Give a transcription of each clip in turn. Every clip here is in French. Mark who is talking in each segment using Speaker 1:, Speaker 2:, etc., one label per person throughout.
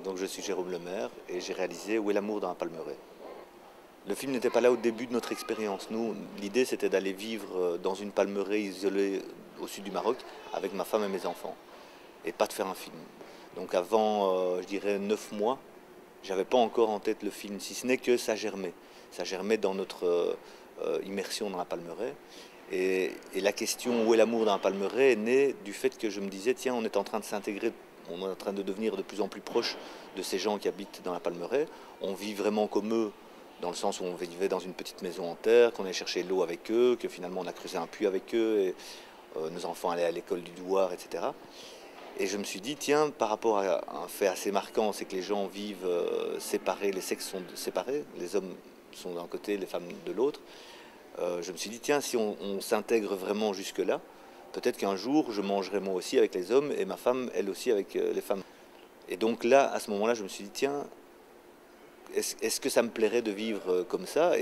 Speaker 1: Donc je suis Jérôme Lemaire et j'ai réalisé Où est l'amour dans un palmeraie. Le film n'était pas là au début de notre expérience. Nous, l'idée c'était d'aller vivre dans une palmeraie isolée au sud du Maroc avec ma femme et mes enfants et pas de faire un film. Donc avant, je dirais 9 mois, j'avais pas encore en tête le film, si ce n'est que ça germait. Ça germait dans notre immersion dans la palmeraie. Et la question où est l'amour dans un palmeraie est née du fait que je me disais, tiens, on est en train de s'intégrer, on est en train de devenir de plus en plus proche de ces gens qui habitent dans la palmeraie. On vit vraiment comme eux, dans le sens où on vivait dans une petite maison en terre, qu'on allait chercher l'eau avec eux, que finalement on a creusé un puits avec eux, et nos enfants allaient à l'école du Douar, etc. Et je me suis dit, tiens, par rapport à un fait assez marquant, c'est que les gens vivent séparés, les sexes sont séparés, les hommes sont d'un côté, les femmes de l'autre. Je me suis dit, tiens, si on s'intègre vraiment jusque-là, peut-être qu'un jour, je mangerai moi aussi avec les hommes et ma femme, elle aussi, avec les femmes. Et donc là, à ce moment-là, je me suis dit, tiens, est-ce que ça me plairait de vivre comme ça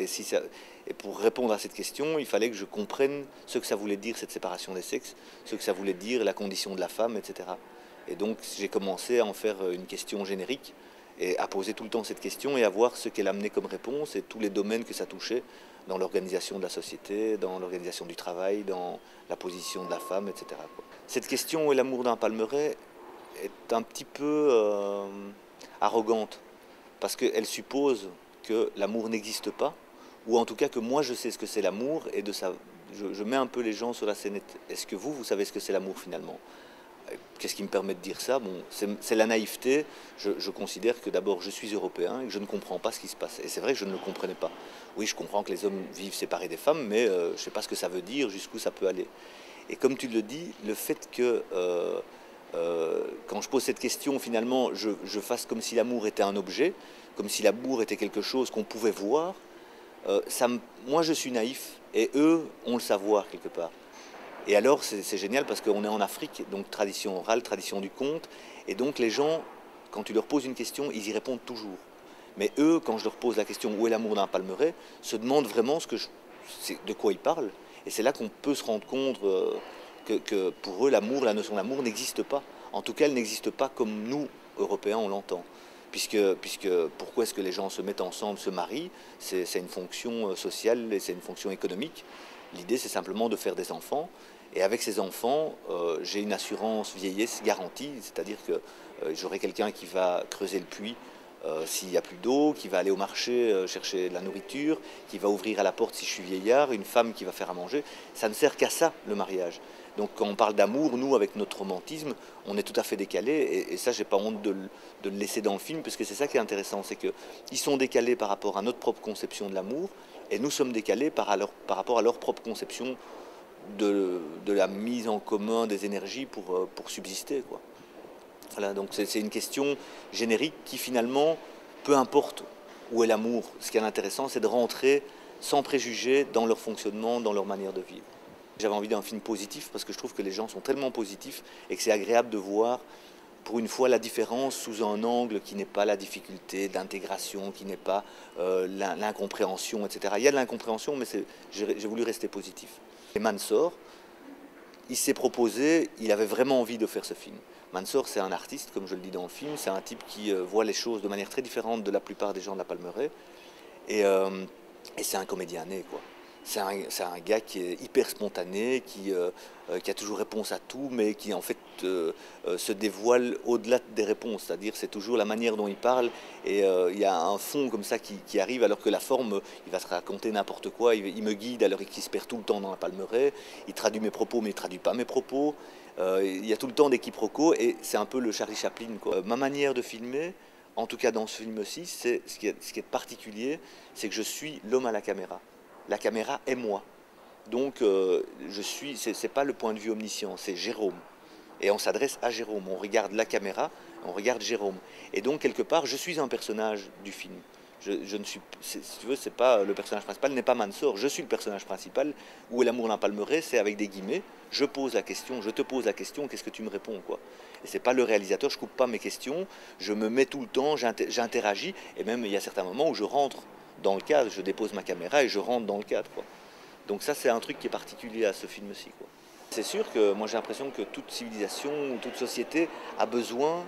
Speaker 1: et pour répondre à cette question, il fallait que je comprenne ce que ça voulait dire, cette séparation des sexes, ce que ça voulait dire, la condition de la femme, etc. Et donc j'ai commencé à en faire une question générique et à poser tout le temps cette question et à voir ce qu'elle amenait comme réponse et tous les domaines que ça touchait dans l'organisation de la société, dans l'organisation du travail, dans la position de la femme, etc. Cette question, où est l'amour d'un palmeraie, est un petit peu arrogante, parce qu'elle suppose que l'amour n'existe pas, ou en tout cas que moi je sais ce que c'est l'amour, et je mets un peu les gens sur la scénette. Est-ce que vous savez ce que c'est l'amour finalement? Qu'est-ce qui me permet de dire ça? Bon, c'est la naïveté. Je considère que d'abord je suis européen et que je ne comprends pas ce qui se passe. Et c'est vrai que je ne le comprenais pas. Oui, je comprends que les hommes vivent séparés des femmes, mais je ne sais pas ce que ça veut dire, jusqu'où ça peut aller. Et comme tu le dis, le fait que quand je pose cette question, finalement, je fasse comme si l'amour était un objet, comme si l'amour était quelque chose qu'on pouvait voir, moi je suis naïf et eux ont le savoir quelque part. Et alors c'est génial parce qu'on est en Afrique, donc tradition orale, tradition du conte, et donc les gens, quand tu leur poses une question, ils y répondent toujours. Mais eux, quand je leur pose la question où est l'amour d'un palmeraie, se demandent vraiment de quoi ils parlent. Et c'est là qu'on peut se rendre compte que pour eux, l'amour, la notion d'amour n'existe pas. En tout cas, elle n'existe pas comme nous, Européens, on l'entend. Puisque pourquoi est-ce que les gens se mettent ensemble, se marient? C'est une fonction sociale et c'est une fonction économique. L'idée, c'est simplement de faire des enfants. Et avec ces enfants, j'ai une assurance vieillesse garantie, c'est-à-dire que j'aurai quelqu'un qui va creuser le puits s'il n'y a plus d'eau, qui va aller au marché chercher de la nourriture, qui va ouvrir à la porte si je suis vieillard, une femme qui va faire à manger. Ça ne sert qu'à ça, le mariage. Donc quand on parle d'amour, nous, avec notre romantisme, on est tout à fait décalé. Et ça, j'ai pas honte de le laisser dans le film, parce que c'est ça qui est intéressant, c'est qu'ils sont décalés par rapport à notre propre conception de l'amour, et nous sommes décalés par rapport à leur propre conception de la mise en commun des énergies pour subsister, quoi. Voilà, donc c'est une question générique qui finalement, peu importe où est l'amour, ce qui est intéressant, c'est de rentrer sans préjugés dans leur fonctionnement, dans leur manière de vivre. J'avais envie d'un film positif parce que je trouve que les gens sont tellement positifs et que c'est agréable de voir pour une fois la différence sous un angle qui n'est pas la difficulté d'intégration, qui n'est pas l'incompréhension, etc. Il y a de l'incompréhension, mais j'ai voulu rester positif. Et Mansour, il s'est proposé, il avait vraiment envie de faire ce film. Mansour, c'est un artiste, comme je le dis dans le film, c'est un type qui voit les choses de manière très différente de la plupart des gens de la Palmeraie, et c'est un comédien né, quoi. C'est un gars qui est hyper spontané, qui a toujours réponse à tout, mais qui en fait se dévoile au-delà des réponses. C'est-à-dire c'est toujours la manière dont il parle, et il y a un fond comme ça qui arrive, alors que la forme, il va se raconter n'importe quoi, il me guide alors qu'il se perd tout le temps dans la Palmeraie, il traduit mes propos mais il ne traduit pas mes propos, il y a tout le temps des quiproquos, et c'est un peu le Charlie Chaplin, quoi. Ma manière de filmer, en tout cas dans ce film-ci, ce qui est particulier, c'est que je suis l'homme à la caméra. La caméra est moi. Donc c'est pas le point de vue omniscient, c'est Jérôme. Et on s'adresse à Jérôme, on regarde la caméra, on regarde Jérôme. Et donc quelque part, je suis un personnage du film. Je ne suis, si tu veux, c'est pas le personnage principal n'est pas Mansour, je suis le personnage principal. Où est l'amour d'un palmeraie, c'est avec des guillemets. Je pose la question, je te pose la question, qu'est-ce que tu me réponds, quoi. Et c'est pas le réalisateur, je coupe pas mes questions, je me mets tout le temps, j'interagis, et même il y a certains moments où je rentre dans le cadre, je dépose ma caméra et je rentre dans le cadre, quoi. Donc ça, c'est un truc qui est particulier à ce film-ci, quoi. C'est sûr que moi j'ai l'impression que toute civilisation, toute société a besoin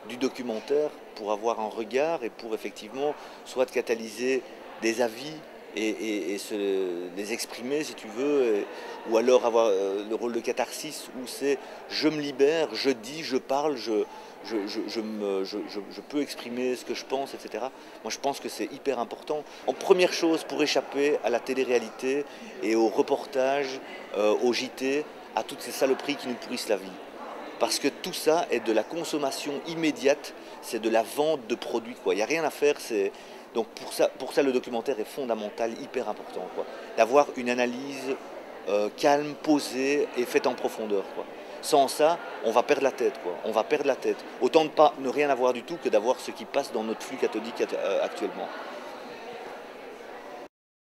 Speaker 1: du documentaire pour avoir un regard et pour effectivement soit catalyser des avis et les exprimer si tu veux, ou alors avoir le rôle de catharsis où c'est je me libère, je dis, je parle, je peux exprimer ce que je pense, etc. Moi je pense que c'est hyper important. En première chose, pour échapper à la télé-réalité et au reportage, au JT, à toutes ces saloperies qui nous pourrissent la vie. Parce que tout ça est de la consommation immédiate, c'est de la vente de produits, quoi. Il n'y a rien à faire. Donc pour ça, le documentaire est fondamental, hyper important, quoi. D'avoir une analyse calme, posée et faite en profondeur, quoi. Sans ça, on va perdre la tête, quoi. On va perdre la tête. Autant ne rien avoir du tout que d'avoir ce qui passe dans notre flux cathodique actuellement.